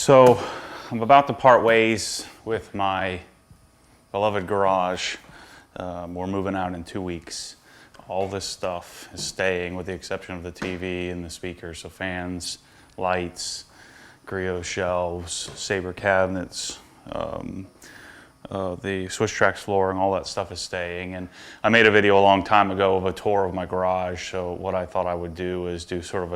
So I'm about to part ways with my beloved garage. We're moving out in 2 weeks. All this stuff is staying with the exception of the TV and the speakers. So fans, lights, griot shelves, Sabre cabinets, the Swiss Tracks flooring, all that stuff is staying. And I made a video a long time ago of a tour of my garage. So what I thought I would do is do sort of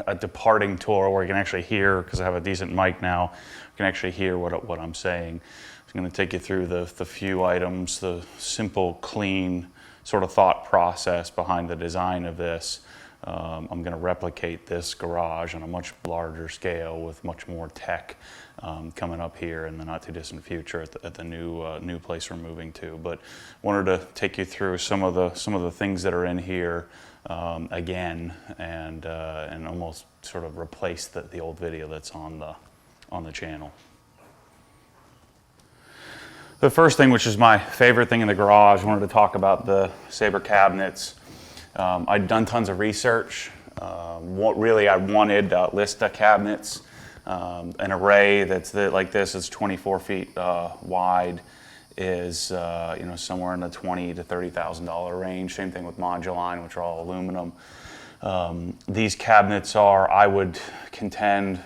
a departing tour where you can actually hear, because I have a decent mic now, you can actually hear what I'm saying. So I'm going to take you through the few items, the simple, clean sort of thought process behind the design of this. I'm going to replicate this garage on a much larger scale with much more tech coming up here in the not too distant future at the new place we're moving to. But wanted to take you through some of the things that are in here again, and almost sort of replace the old video that's on the channel. The first thing, which is my favorite thing in the garage, I wanted to talk about the Sabre cabinets. I'd done tons of research. Really, I wanted Lista cabinets, an array that's like this. It's 24 feet wide, is somewhere in the $20,000 to $30,000 range. Same thing with Moduline, which are all aluminum. These cabinets are, I would contend,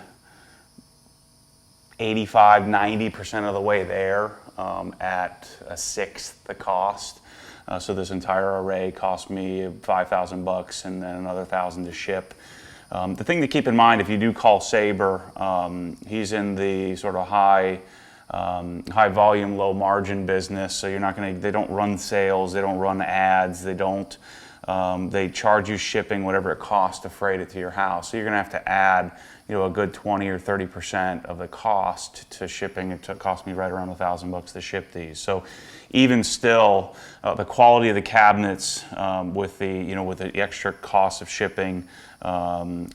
85–90% of the way there at a sixth the cost. So this entire array cost me $5,000 and then another $1,000 to ship. The thing to keep in mind, if you do call Sabre, he's in the sort of high volume, low margin business. So you're not going to. They don't run sales. They don't run ads. They don't. They charge you shipping, whatever it costs to freight it to your house. So you're going to have to add, a good 20 or 30% of the cost to shipping. It cost me right around $1,000 to ship these. So even still, the quality of the cabinets with the extra cost of shipping, I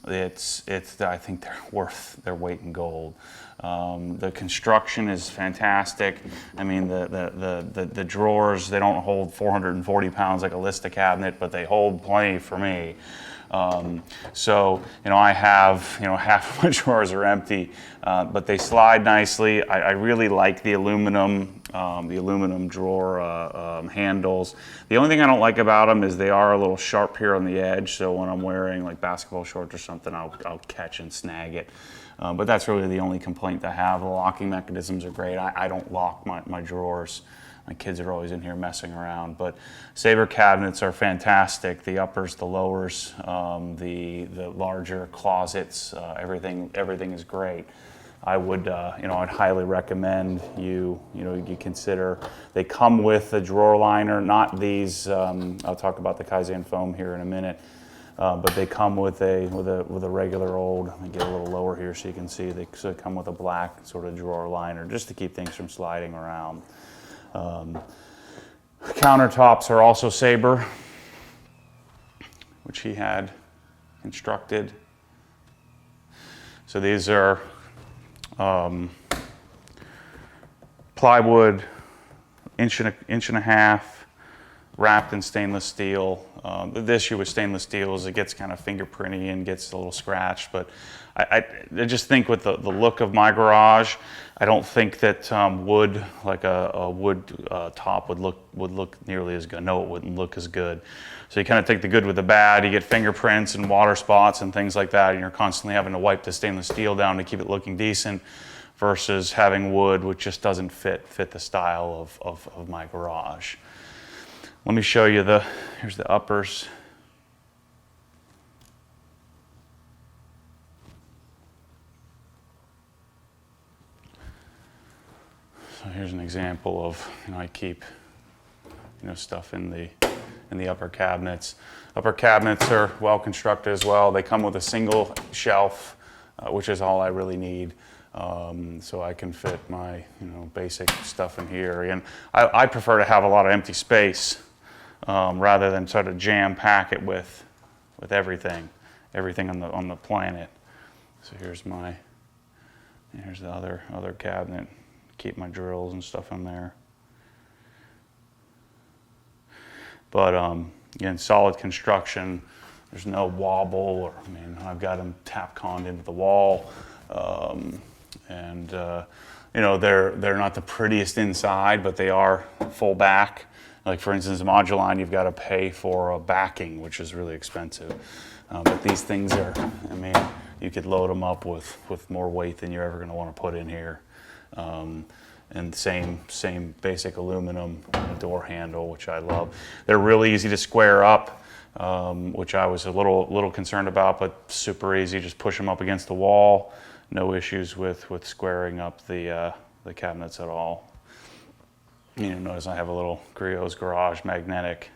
think they're worth their weight in gold. The construction is fantastic. I mean, the drawers, they don't hold 440 pounds like a Lista cabinet, but they hold plenty for me. I have, half of my drawers are empty, but they slide nicely. I really like the aluminum drawer handles. The only thing I don't like about them is they are a little sharp here on the edge. So when I'm wearing like basketball shorts or something, I'll catch and snag it. But that's really the only complaint I have. The locking mechanisms are great. I don't lock my drawers. My kids are always in here messing around. But Sabre cabinets are fantastic. The uppers, the lowers, the larger closets, everything is great. I would, I'd highly recommend you consider. They come with a drawer liner, not these. I'll talk about the Kaizen foam here in a minute. But they come with a regular old. Let me get a little lower here so you can see. They come with a black sort of drawer liner just to keep things from sliding around. Countertops are also Sabre, which he had constructed. So these are plywood, inch and a half, wrapped in stainless steel. The issue with stainless steel is it gets kind of fingerprinty and gets a little scratched, but I just think with the look of my garage, I don't think that wood, like a wood top would look nearly as good. No, it wouldn't look as good. So you kind of take the good with the bad. You get fingerprints and water spots and things like that, and you're constantly having to wipe the stainless steel down to keep it looking decent, versus having wood, which just doesn't fit the style of my garage. Let me show you here's the uppers. So here's an example of, I keep, stuff in the upper cabinets. Upper cabinets are well constructed as well. They come with a single shelf, which is all I really need. So I can fit my, basic stuff in here. And I prefer to have a lot of empty space. Rather than sort of jam pack it with everything on the planet. So here's the other cabinet. Keep my drills and stuff in there. But again, solid construction. There's no wobble, I've got them tap conned into the wall. And you know, they're not the prettiest inside, but they are full back. Like for instance, Moduline, you've got to pay for a backing, which is really expensive. But these things are, I mean, you could load them up with more weight than you're ever going to want to put in here. And same basic aluminum door handle, which I love. They're really easy to square up, which I was a little concerned about, but super easy. Just push them up against the wall. No issues with squaring up the cabinets at all. You know, notice I have a little Griot's Garage magnetic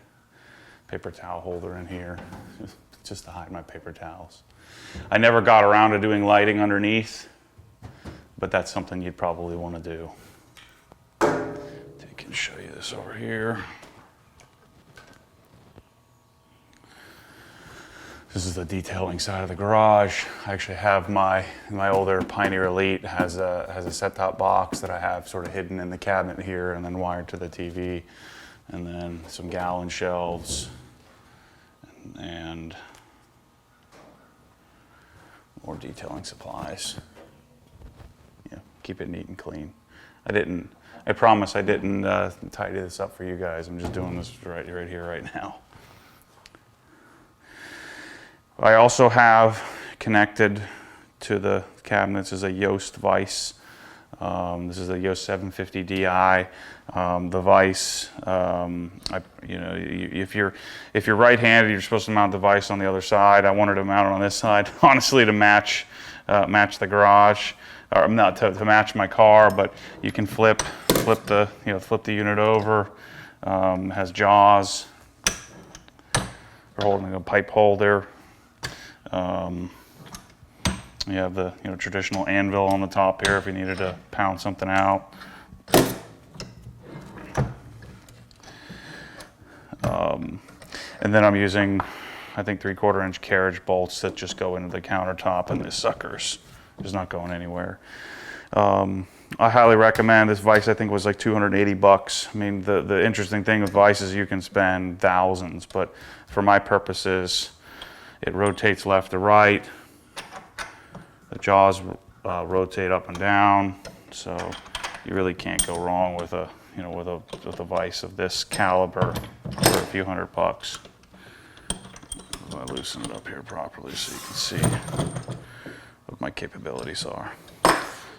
paper towel holder in here, just to hide my paper towels. I never got around to doing lighting underneath, but that's something you'd probably want to do. I can show you this over here. This is the detailing side of the garage. I actually have my older Pioneer Elite has a set-top box that I have sort of hidden in the cabinet here and then wired to the TV, and then some gallon shelves and more detailing supplies. Yeah, keep it neat and clean. I promise I didn't tidy this up for you guys. I'm just doing this right here, right now. I also have connected to the cabinets is a Yost Vise. This is a Yost 750 Di. The vise, you know, if you're right-handed, you're supposed to mount the vise on the other side. I wanted to mount it on this side, honestly, to match the garage, or not to match my car. But you can flip the unit over. Has jaws for holding a pipe holder. You have the traditional anvil on the top here if you needed to pound something out. And then I'm using, I think, 3/4 inch carriage bolts that just go into the countertop, and this sucker's just not going anywhere. I highly recommend this vise. I think was like $280. I mean, the interesting thing with vices, you can spend thousands, but for my purposes, it rotates left to right. The jaws rotate up and down, so you really can't go wrong with a vise of this caliber for a few $100. I loosen it up here properly so you can see what my capabilities are.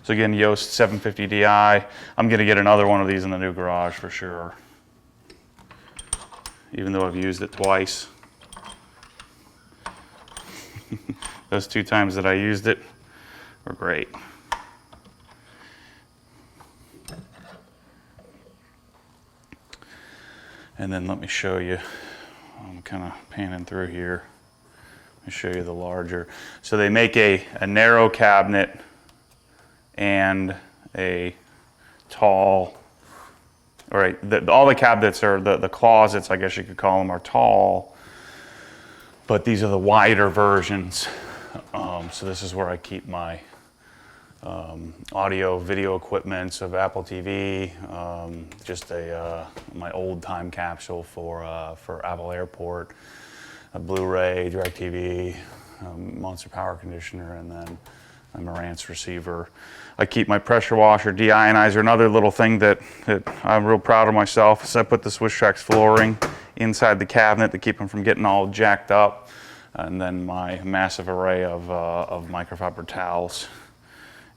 So again, Yost 750 Di. I'm going to get another one of these in the new garage for sure, even though I've used it twice. Those 2 times that I used it were great. And then let me show you, I'm kind of panning through here. Let me show you the larger. So they make a narrow cabinet and a tall, all right, all the cabinets are, the closets, I guess you could call them, are tall, but these are the wider versions. So this is where I keep my audio, video equipment of Apple TV, just my old time capsule for Apple Airport, a Blu-ray, DirecTV, Monster Power Conditioner, and then a Marantz receiver. I keep my pressure washer, deionizer. Another little thing that I'm real proud of myself is I put the Swiss Trax flooring inside the cabinet to keep them from getting all jacked up. And then my massive array of microfiber towels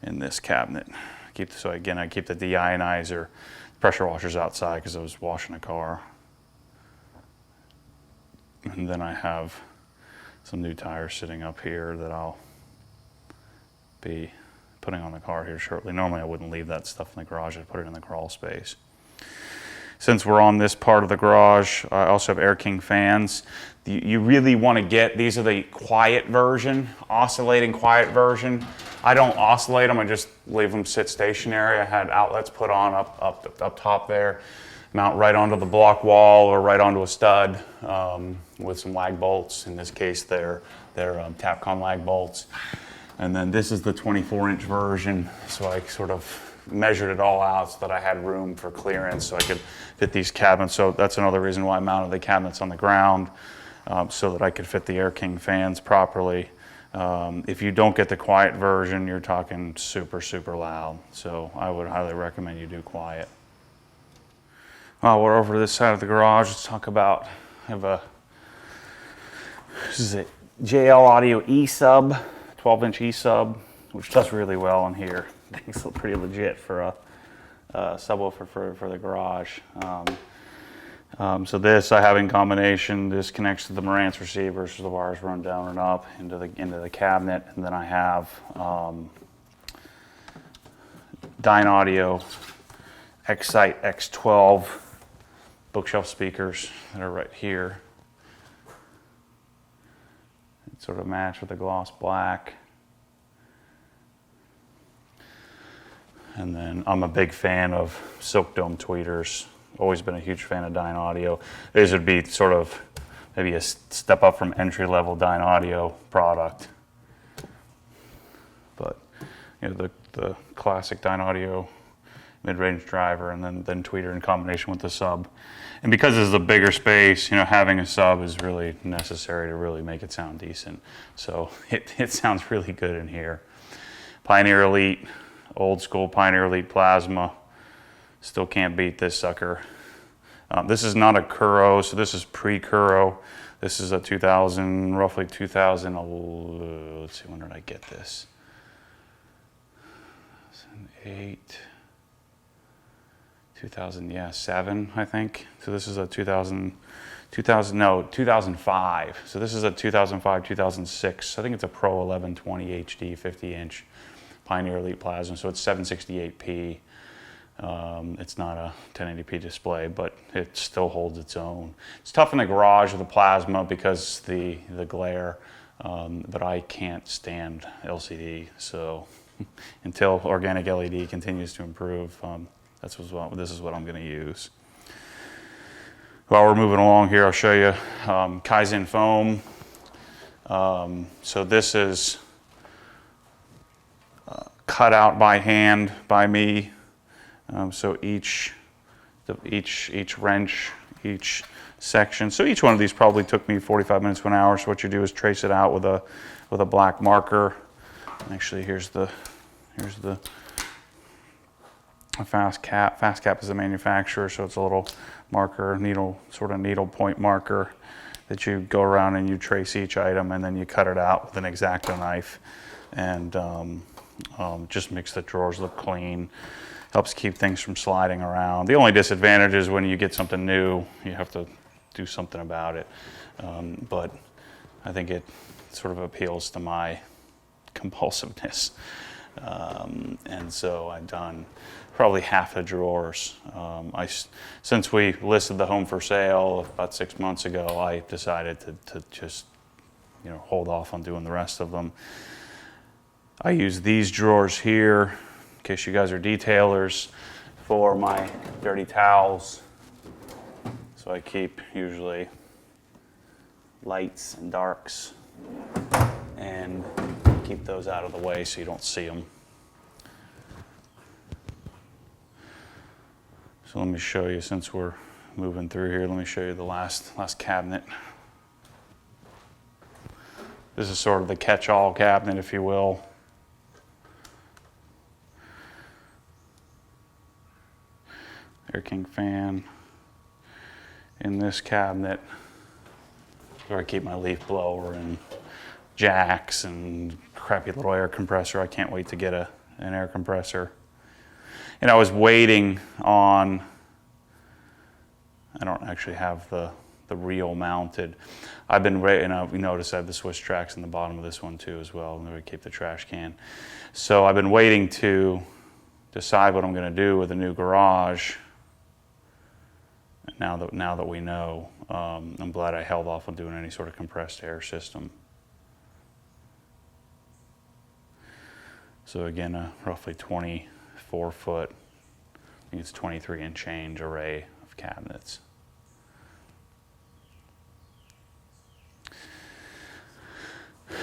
in this cabinet. So again, I keep the deionizer, pressure washers outside because I was washing a car. And then I have some new tires sitting up here that I'll be putting on the car here shortly. Normally I wouldn't leave that stuff in the garage, I'd put it in the crawl space. Since we're on this part of the garage, I also have Air King fans. You really want to get, these are the quiet version, oscillating quiet version. I don't oscillate them, I just leave them sit stationary. I had outlets put on up top there, mount right onto the block wall or right onto a stud with some lag bolts. In this case, they're Tapcon lag bolts. And then this is the 24-inch version, so I sort of measured it all out so that I had room for clearance so I could fit these cabinets. So that's another reason why I mounted the cabinets on the ground, so that I could fit the Air King fans properly. If you don't get the quiet version, you're talking super, super loud. So I would highly recommend you do quiet. While we're over this side of the garage, let's talk about, this is a JL Audio E-Sub, 12-inch E-Sub, which does really well in here. Things look pretty legit for a subwoofer for the garage. So this I have in combination. This connects to the Marantz receiver, so the wires run down and up into the cabinet, and then I have Dyne Audio Excite X12 bookshelf speakers that are right here. It sort of match with the gloss black. And then I'm a big fan of Silk Dome tweeters. Always been a huge fan of Dyne Audio. These would be sort of maybe a step up from entry-level Dyne Audio product. But you know, the classic Dyne Audio mid-range driver, and then tweeter in combination with the sub. And because this is a bigger space, you know, having a sub is really necessary to really make it sound decent. So it sounds really good in here. Pioneer Elite, old school Pioneer Elite plasma. Still can't beat this sucker. This is not a Kuro, so this is pre-Kuro. This is a 2000, roughly 2000, let's see, when did I get this? 2007, I think. So this is a 2005. So this is a 2005, 2006. I think it's a Pro 1120 HD 50-inch Pioneer Elite plasma, so it's 768p. It's not a 1080p display, but it still holds its own. It's tough in the garage with the plasma because the glare, but I can't stand LCD. So until organic LED continues to improve, this is what I'm going to use. While we're moving along here, I'll show you Kaizen foam. So this is cut out by hand by me. So each wrench, each section. So each one of these probably took me 45 minutes to an hour. So what you do is trace it out with a black marker. Actually, here's the Fast Cap. Fast Cap is the manufacturer, so it's a little marker, needle point marker that you go around and you trace each item, and then you cut it out with an X-Acto knife, and just makes the drawers look clean. Helps keep things from sliding around. The only disadvantage is when you get something new, you have to do something about it. But I think it sort of appeals to my compulsiveness. And so I've done probably half the drawers. Since we listed the home for sale about 6 months ago, I decided to just hold off on doing the rest of them. I use these drawers here, in case you guys are detailers, for my dirty towels. So I keep usually lights and darks and keep those out of the way so you don't see them. So let me show you, since we're moving through here, let me show you the last cabinet. This is sort of the catch-all cabinet, if you will. Air King fan. In this cabinet, where I keep my leaf blower and jacks and crappy little air compressor. I can't wait to get an air compressor. And I was waiting on, I don't actually have the reel mounted. I've been waiting, you notice I have the Swiss tracks in the bottom of this one too as well, and we keep the trash can. So I've been waiting to decide what I'm going to do with the new garage. Now that we know, I'm glad I held off on doing any sort of compressed air system. So again, a roughly 24 foot, I think it's 23 and change array of cabinets.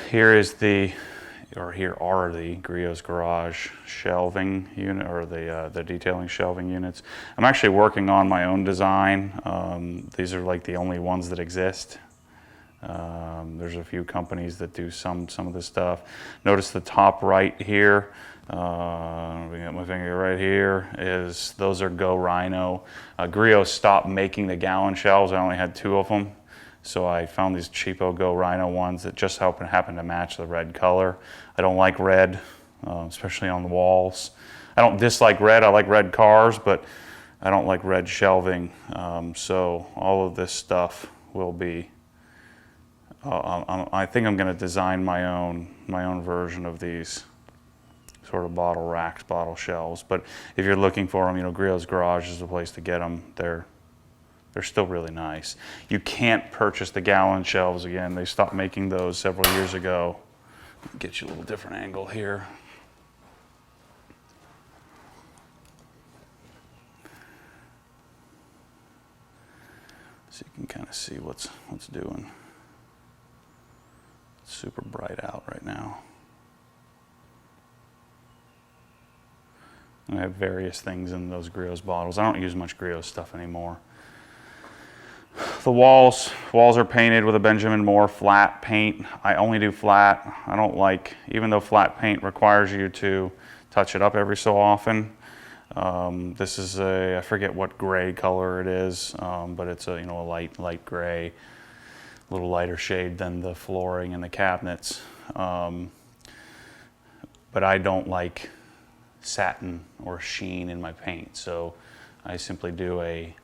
Here are the Griot's Garage shelving unit, or the detailing shelving units. I'm actually working on my own design. These are like the only ones that exist. There's a few companies that do some of this stuff. Notice the top right here. We got my finger right here. Those are Go Rhino. Griot stopped making the gallon shelves. I only had 2 of them, so I found these cheapo Go Rhino ones that just happen to match the red color. I don't like red, especially on the walls. I don't dislike red. I like red cars, but I don't like red shelving. So all of this stuff will be. I think I'm going to design my own version of these sort of bottle racks, bottle shelves. But if you're looking for them, Griot's Garage is the place to get them. They're still really nice. You can't purchase the gallon shelves again. They stopped making those several years ago. Get you a little different angle here. So you can kind of see what's doing. It's super bright out right now. I have various things in those Griot's bottles. I don't use much Griot stuff anymore. The walls are painted with a Benjamin Moore flat paint. I only do flat. I don't like, even though flat paint requires you to touch it up every so often. This is I forget what gray color it is, but it's a light gray, a little lighter shade than the flooring and the cabinets. But I don't like satin or sheen in my paint, so I simply do a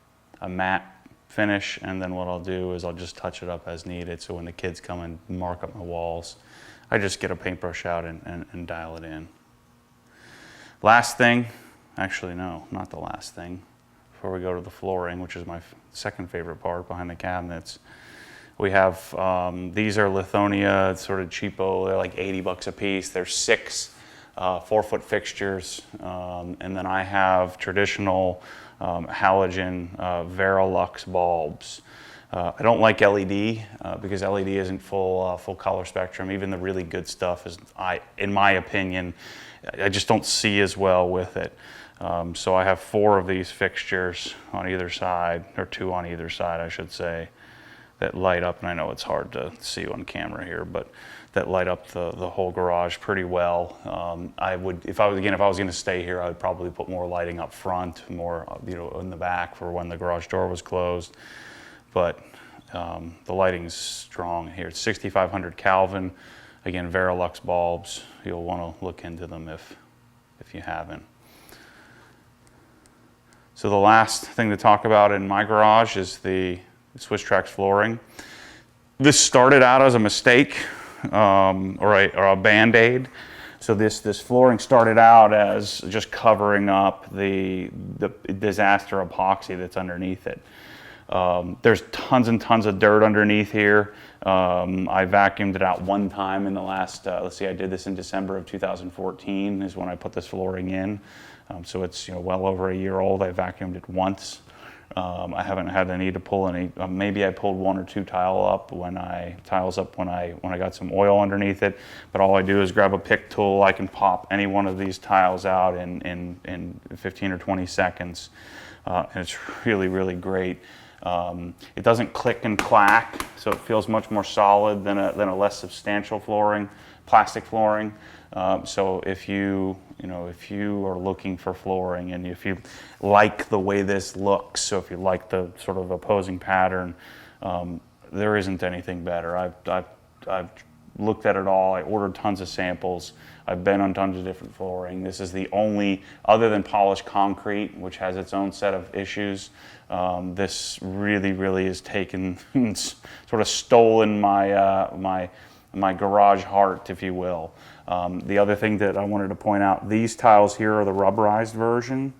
matte finish, and then what I'll do is I'll just touch it up as needed, so when the kids come and mark up my walls, I just get a paintbrush out and dial it in. Last thing, actually no, not the last thing, before we go to the flooring, which is my second favorite part behind the cabinets, we have, these are Lithonia, sort of cheapo, they're like 80 bucks a piece. There's 6 4-foot fixtures, and then I have traditional halogen Verilux bulbs. I don't like LED because LED isn't full color spectrum. Even the really good stuff is, in my opinion, I just don't see as well with it. So I have 4 of these fixtures on either side, or 2 on either side, I should say, that light up, and I know it's hard to see on camera here, but that light up the whole garage pretty well. I would, if I was going to stay here, I would probably put more lighting up front, more in the back for when the garage door was closed. But the lighting's strong here. It's 6500 Kelvin. Again, Verilux bulbs. You'll want to look into them if you haven't. So the last thing to talk about in my garage is the Swiss Trax flooring. This started out as a mistake or a Band-Aid. So this flooring started out as just covering up the disaster epoxy that's underneath it. There's tons and tons of dirt underneath here. I vacuumed it out one time in the last, let's see, I did this in December of 2014 is when I put this flooring in. So it's well over a year old. I vacuumed it once. I haven't had the need to pull any. Maybe I pulled 1 or 2 tiles up when I got some oil underneath it. But all I do is grab a pick tool. I can pop any one of these tiles out in 15 or 20 seconds, and it's really, really great. It doesn't click and clack, so it feels much more solid than a less substantial flooring, plastic flooring. So if you are looking for flooring and if you like the way this looks, so if you like the sort of opposing pattern, there isn't anything better. I've looked at it all. I ordered tons of samples. I've been on tons of different flooring. This is the only, other than polished concrete, which has its own set of issues, this really, really has taken, sort of stolen my garage heart, if you will. The other thing that I wanted to point out, these tiles here are the rubberized version,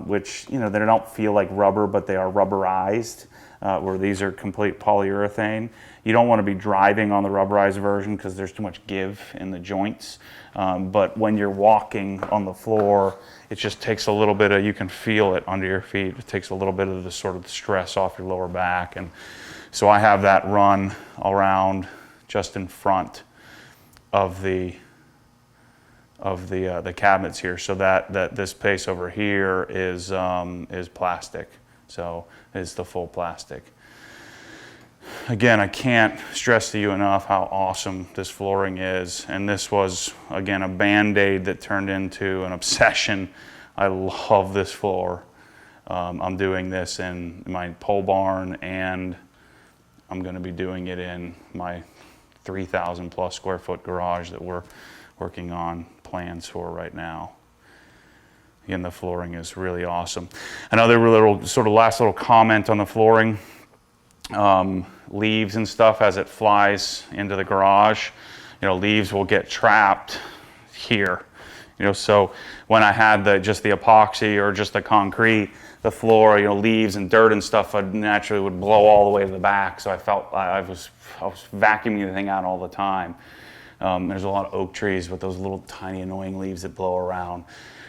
which, they don't feel like rubber, but they are rubberized, where these are complete polyurethane. You don't want to be driving on the rubberized version because there's too much give in the joints. But when you're walking on the floor, it just takes a little bit of, you can feel it under your feet. It takes a little bit of the sort of stress off your lower back. And so I have that run around just in front of the cabinets here, so that this space over here is plastic, so it's the full plastic. again, I can't stress to you enough how awesome this flooring is. And this was, again, a Band-Aid that turned into an obsession. I love this floor. I'm doing this in my pole barn, and I'm going to be doing it in my 3,000 plus square foot garage that we're working on plans for right now. Again, the flooring is really awesome. Another little sort of last little comment on the flooring. Leaves and stuff as it flies into the garage, leaves will get trapped here. So when I had just the epoxy or just the concrete, the floor, leaves and dirt and stuff naturally would blow all the way to the back. So I felt I was vacuuming the thing out all the time. There's a lot of oak trees with those little tiny annoying leaves that blow around.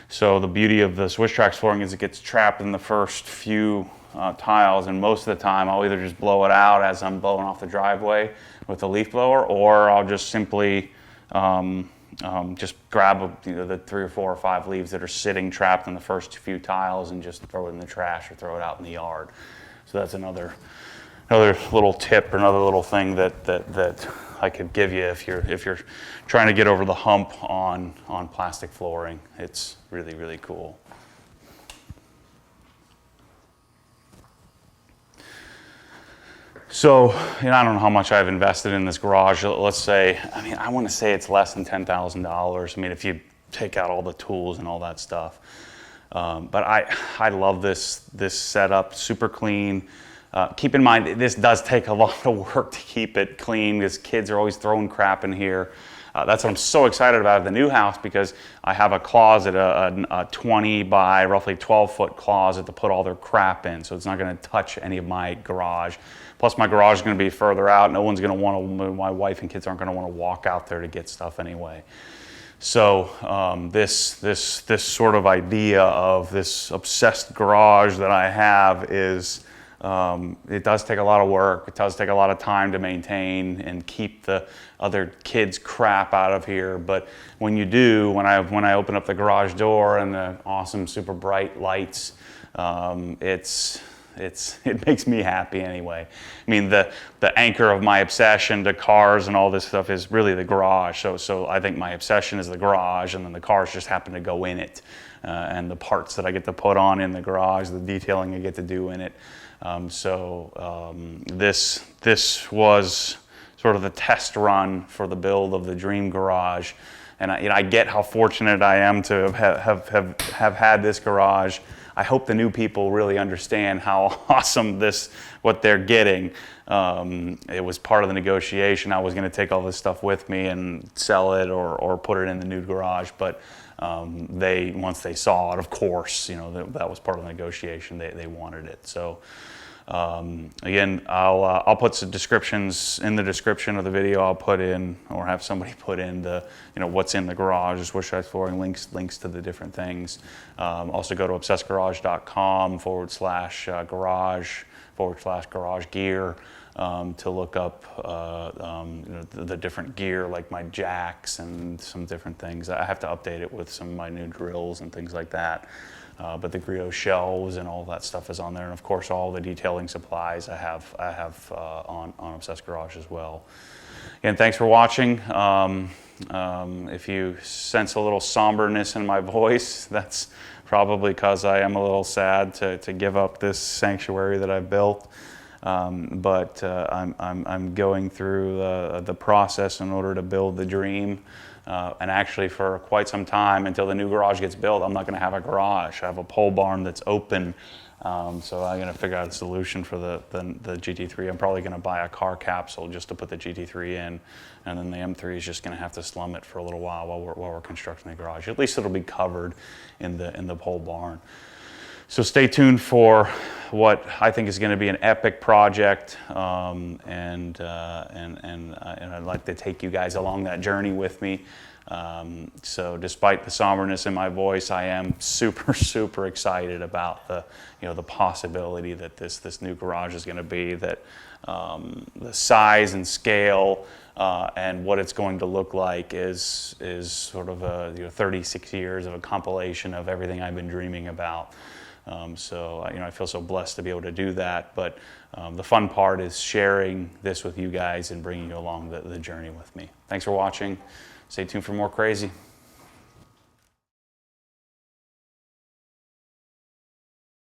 So the beauty of the Swiss Trax flooring is it gets trapped in the first few tiles, and most of the time I'll either just blow it out as I'm blowing off the driveway with the leaf blower, or I'll just simply just grab the 3 or 4 or 5 leaves that are sitting trapped in the first few tiles and just throw it in the trash or throw it out in the yard. So that's another little tip or another little thing that I could give you if you're trying to get over the hump on plastic flooring. It's really, really cool. So, I don't know how much I've invested in this garage. Let's say, I want to say it's less than $10,000. If you take out all the tools and all that stuff. But I love this setup, super clean. Keep in mind, this does take a lot of work to keep it clean because kids are always throwing crap in here. That's what I'm so excited about the new house, because I have a closet, a 20 by roughly 12-foot closet to put all their crap in, so it's not going to touch any of my garage. Plus, my garage is going to be further out. No one's going to want to, my wife and kids aren't going to want to walk out there to get stuff anyway. So this sort of idea of this obsessed garage that I have is, it does take a lot of work. It does take a lot of time to maintain and keep the other kids' crap out of here. But when you do, when I open up the garage door and the awesome, super bright lights, it makes me happy anyway. The anchor of my obsession to cars and all this stuff is really the garage. So I think my obsession is the garage, and then the cars just happen to go in it, and the parts that I get to put on in the garage, the detailing I get to do in it. This was sort of the test run for the build of the dream garage, and I get how fortunate I am to have had this garage. I hope the new people really understand how awesome what they're getting. It was part of the negotiation. I was going to take all this stuff with me and sell it or put it in the new garage, but once they saw it, of course, that was part of the negotiation. They wanted it. So again, I'll put some descriptions in the description of the video. I'll put in, or have somebody put in the what's in the garage, the Swiss Trax flooring, links to the different things. Also go to obsessedgarage.com/garage/garage gear to look up the different gear, like my jacks and some different things. I have to update it with some of my new drills and things like that. But the griot shelves and all that stuff is on there, and of course all the detailing supplies I have on Obsessed Garage as well. Again, thanks for watching. If you sense a little somberness in my voice, that's probably because I am a little sad to give up this sanctuary that I've built. But I'm going through the process in order to build the dream. And actually, for quite some time, until the new garage gets built, I'm not going to have a garage. I have a pole barn that's open, so I'm going to figure out a solution for the GT3. I'm probably going to buy a car capsule just to put the GT3 in, and then the M3 is just going to have to slum it for a little while we're constructing the garage. At least it'll be covered in the pole barn. So stay tuned for what I think is going to be an epic project, and I'd like to take you guys along that journey with me. So despite the somberness in my voice, I am super, super excited about the, the possibility that this new garage is going to be, that the size and scale and what it's going to look like is sort of a 36 years of a compilation of everything I've been dreaming about. So I feel so blessed to be able to do that. But the fun part is sharing this with you guys and bringing you along the journey with me. Thanks for watching. Stay tuned for more crazy.